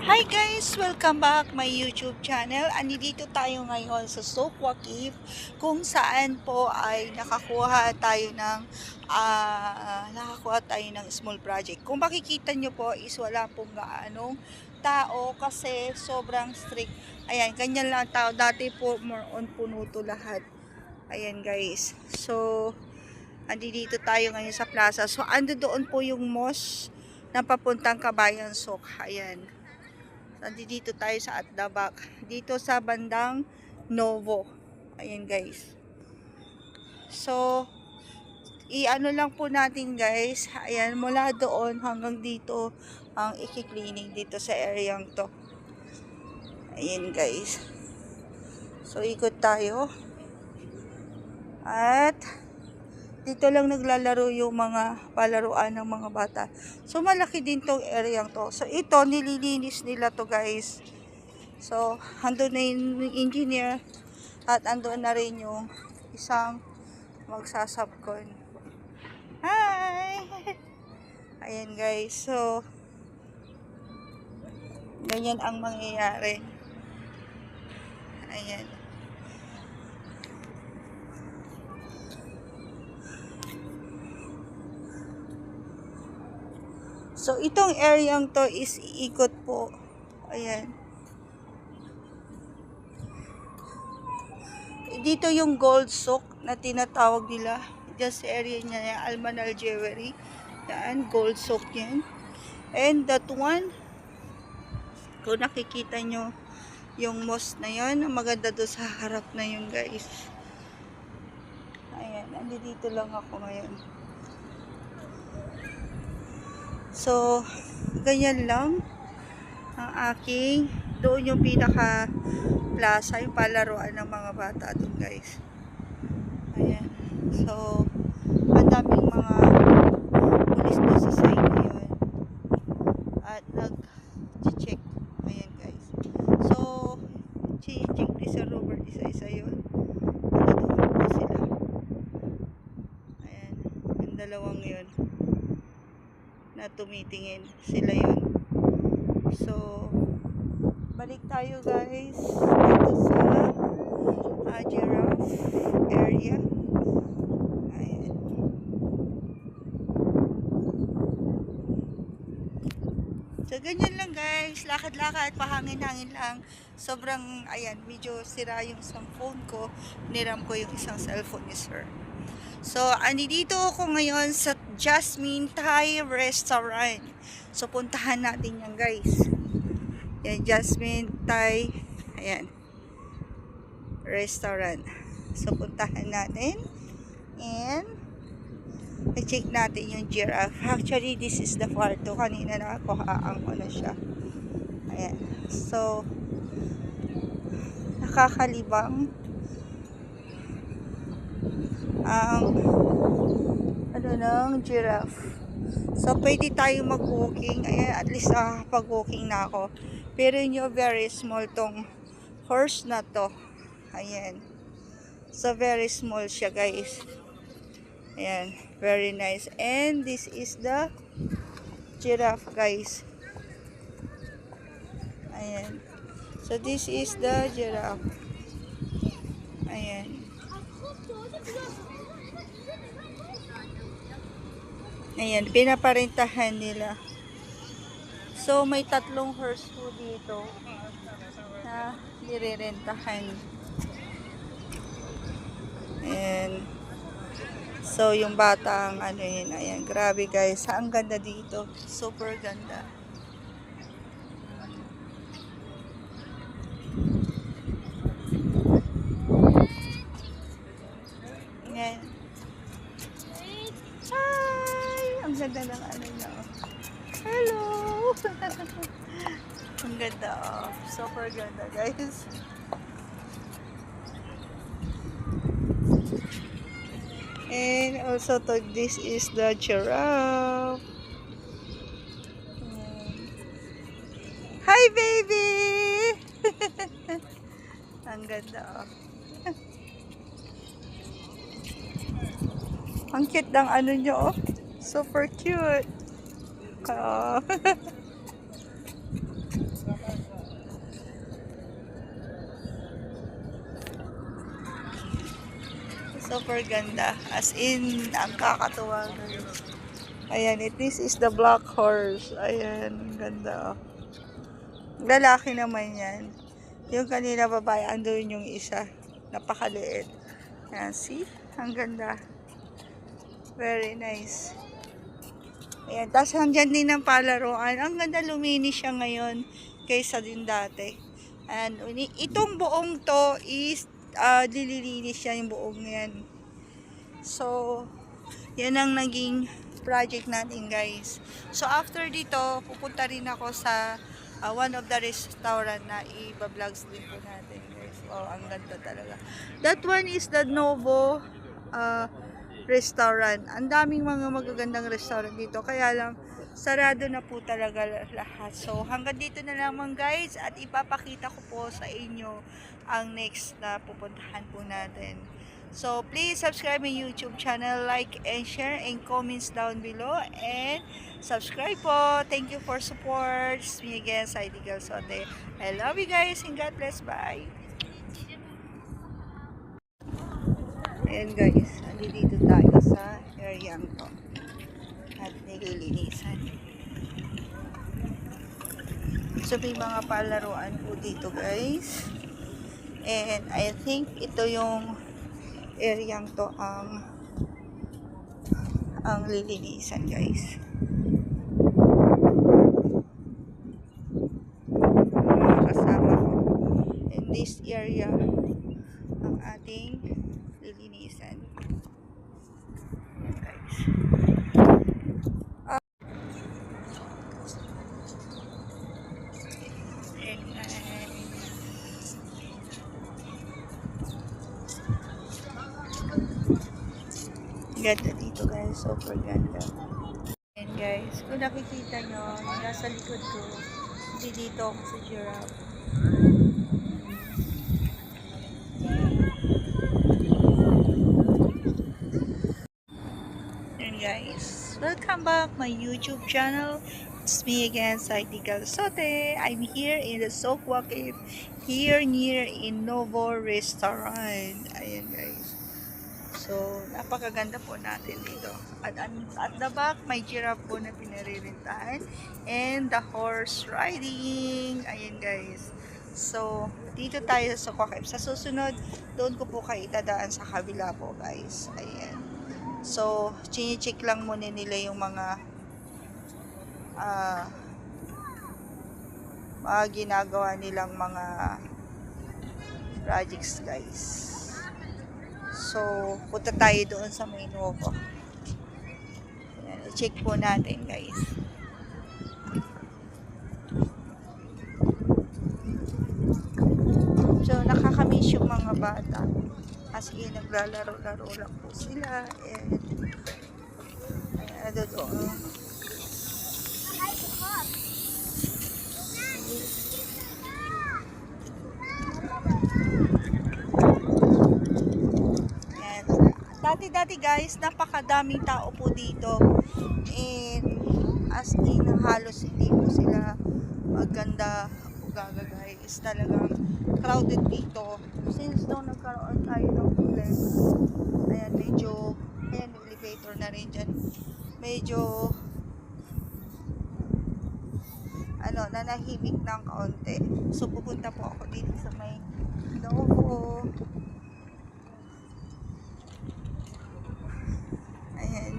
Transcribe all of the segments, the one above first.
Hi guys! Welcome back my YouTube channel. Andito tayo ngayon sa Sokwa Cave kung saan po ay nakakuha tayo ng small project. Kung makikita nyo po is wala pong gaanong tao kasi sobrang strict. Ayan, ganyan lang tao. Dati po more on puno to lahat. Ayan guys. So, andito tayo ngayon sa plaza. So, ando doon po yung mosque na papuntang Kabayan Sok. Ayan. Nandito tayo sa at the back. Dito sa bandang Novo. Ayan guys. So, i-ano lang po natin guys. Ayan, mula doon hanggang dito ang iki-cleaning dito sa areang to. Ayan guys. So, ikot tayo. At dito lang naglalaro yung mga palaruan ng mga bata. So, malaki din tong area to. So, ito, nililinis nila to guys. So, andun na yung engineer at andun na rin yung isang magsasubcon. Hi! Ayan guys. So, ganyan ang mangyayari. Ayan. So, itong areang to is iikot po. Ayan. Dito yung gold sock na tinatawag nila. Diyan sa area niya yung Almanal Jewelry. Yan, gold sock yan. And that one, kung nakikita nyo yung mosque na yan, maganda doon sa harap na yun guys. Ayan, andito lang ako ngayon. So, ganyan lang ang aking, doon yung pinaka plaza, yung palaruan ng mga bata doon guys. Ayan. So, ang daming mga pulis doon sa side na yun. At nag-check. Ayan guys. So, check ni Sir Robert, isa-isa yun. Nandun po sila. Ayan. Yung dalawang yun na tumitingin sila yun. So, balik tayo guys dito sa giraffe area. Ayan. So, ganyan lang guys. Lakad-lakad, pahangin-hangin lang. Sobrang, ayan, medyo sira yung isang phone ko. Niram ko yung isang cellphone ni sir. So, andito ako ngayon sa Jasmine Thai Restaurant. So, puntahan natin yan guys. Yan, Jasmine Thai, ayan, Restaurant. So, puntahan natin. And, i-check natin yung giraffe. Actually, this is the kwarto. Kanina nakakuhaan ko na siya. Ayan. So, nakakalibang ang ng giraffe. So, pwede tayo mag-walking. Ayan, at least pag-walking na ako. Pero yun, very small tong horse na to. Ayan. So, very small siya, guys. Ayan. Very nice. And this is the giraffe, guys. Ayan. So, this is the giraffe. Ayan. Ayan, pinaparentahan nila. So, may tatlong horse po dito na nirerentahan. Ayan. So, yung bata ang ano yun. Ayan, grabe guys. Ang ganda dito. Super ganda. Ayan. Hi! Ang ganda ng ano niya. Hello! Ang ganda. Super ganda guys. And also this is the giraffe. Hi baby! Ang ganda. Ang cute ng ano nyo. Super cute. super ganda. As in, ang kakatuwa guys. Ayan, this is the black horse. Ayan, ganda. Lalaki naman yan. Yung kanina babae, andun yung isa. Napakaliit. Ayan, see? Ang ganda. Very nice. Ayan, tapos hanggang din ng palaruan. Ang ganda, luminis siya ngayon kaysa din dati. And itong buong to is dililinis siya yung buong yan. So, yan ang naging project natin guys. So, after dito, pupunta rin ako sa one of the restaurant na i-vlogs din po natin guys. Oh, ang ganda talaga. That one is the Novo restaurant. Ang daming mga magagandang restaurant dito. Kaya lang, sarado na po talaga lahat. So, hanggang dito na lamang guys. At ipapakita ko po sa inyo ang next na pupuntahan po natin. So, please subscribe my YouTube channel, like and share, and comments down below. And subscribe po. Thank you for support. It's me again, Saidi Galsote. I love you guys and God bless. Bye. Ayan guys, dito tayo sa area to. At nililinisan. So, may mga palaruan po dito guys. And I think ito yung area to ang lilinisan guys. Mga kasama ko. In this area ang ating lilinisan. Ayan guys. Ganda dito guys, super ganda. And guys, kung nakikita nyo, nasa likod ko, hindi dito ako sa giraffe. And guys, welcome back my YouTube channel. It's me again, Saidi Galsote. I'm here in the Sokwa Cave, here near in Novo Restaurant. Ayan guys. So, napakaganda po natin dito. At the back, may giraffe po na pinaririntahan. And the horse riding. Ayan guys. So, dito tayo sa Sokwa Cave. Sa susunod, doon ko po kayo itadaan sa kabila po guys. Ayan. So, chine-check lang muna nila yung mga ginagawa nilang mga projects guys. So, punta tayo doon sa may Novo. I-check po natin guys. So, nakakamiss yung mga bata. Kasi naglalaro-laro lang po sila. And, ayan, doon. Dati guys, napakadaming tao po dito. And as in, halos hindi po sila maganda o gaga guys. Talagang crowded dito. Since nung nagkaroon tayo ng problema, ayan, medyo, ayan, elevator na rin dyan. Medyo, nanahimik ng kaunti. So, pupunta po ako dito sa may Novo.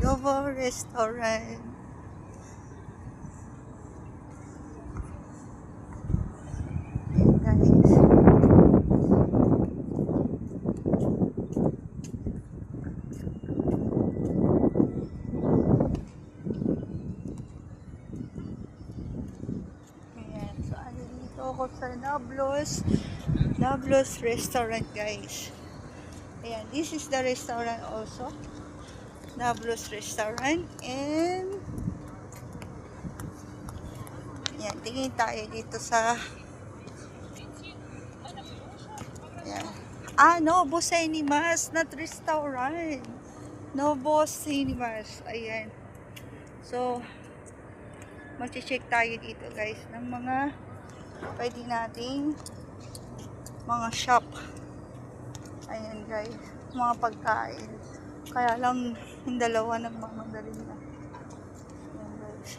Novo Restaurant. Ayan guys. Ayan. So, dito ako sa Nablos Restaurant guys. Ayan. This is the restaurant also. Nablos Restaurant. And yan, tingin tayo dito sa yan. Novo Cinemas, not restaurant. Novo Cinemas. Ayan. So, mag-check tayo dito guys ng mga pwede nating mga shop. Ayan guys. mga pagkain. Kaya lang yung dalawa nagmamadali na. Ayan, guys.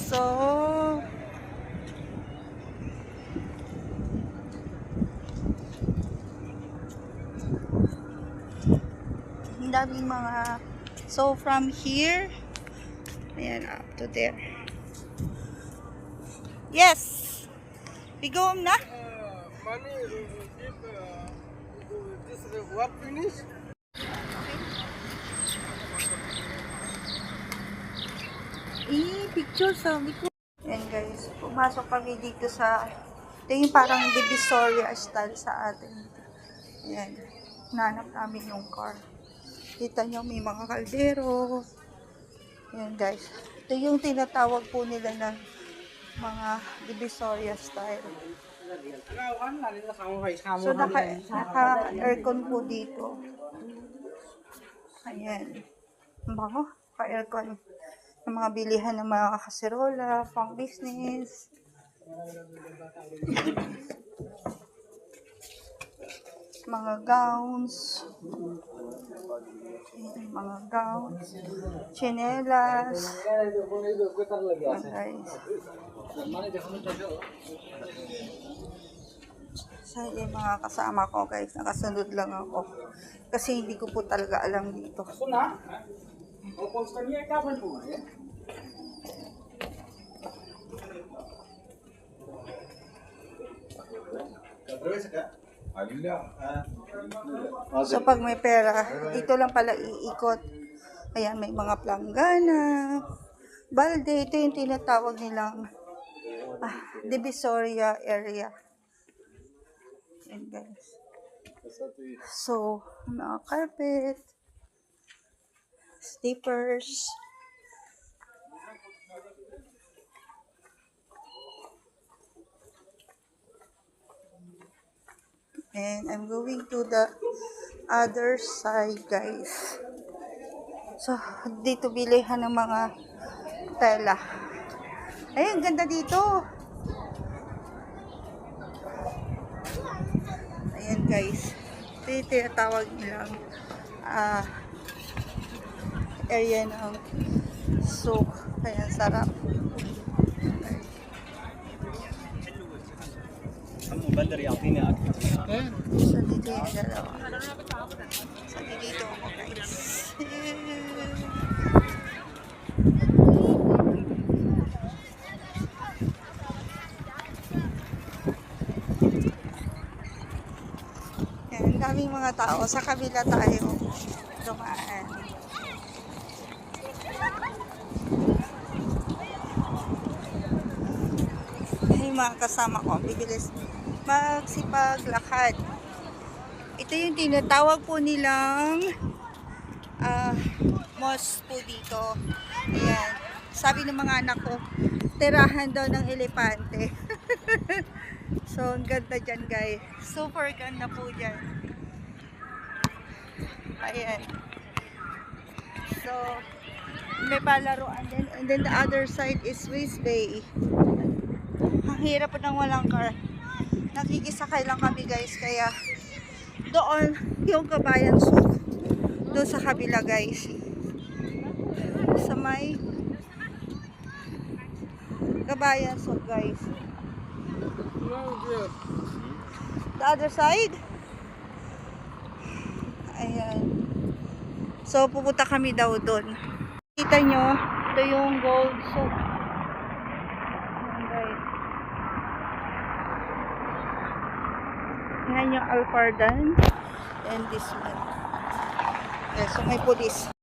So, ang daming mga, so from here, ayan, up to there. Yes! We go home na? Money, if this work finish, Picture sabi ko. Ayan guys, pumasok kami dito sa, ito yung parang Divisoria style sa atin. Ayan, nanap namin yung car. Kita nyo may mga kaldero. Ayan guys, ito yung tinatawag po nila na mga Divisoria style. So naka-aircon po dito. Ayan. Ang bango, ka-aircon. Ang mga bilihan ng mga kaserola, pang business. Mga gowns. Ayan, mga gowns. Chinelas. Ayan, guys. Sa yung mga kasama ko guys, nakasunod lang ako. Kasi hindi ko po talaga alam dito. So pag may pera, dito lang pala iikot. Ayan, may mga planggana, balde, ito yung tinatawag nilang Divisoria area. Ayan guys. So, mga carpet, slippers, and I'm going to the other side guys. So, dito bilihan ng mga tela. Ayun, ganda dito. Ayan guys. Ito yung tinatawag nilang area ng souk. Ayan, sarap. بدر يعطيني اكثر So, dito yung dalawa. So, dito ako guys. Yan, daming mga tao. Sa kabila tayo dumaan. Yung mga kasama ko, bibilis magsipaglakad. Ito yung tinatawag po nilang mosque po dito. Ayan. Sabi ng mga anak ko, tirahan daw ng elepante. So, ang ganda dyan guys. Super ganda po dyan. Ayan. So, may palaruan din. And then the other side is Swiss Bay. Ang hirap po nang walang car. Nakikisakay lang kami guys. Kaya, doon yung Kabayan Souk. Doon sa kabila guys. Sa may Kabayan Souk guys. The other side. Ayan. So, pupunta kami daw doon. Kita nyo, ito yung Gold Souk. Ayan guys. Ayan yung Alfardan. And this one. Okay, so may police.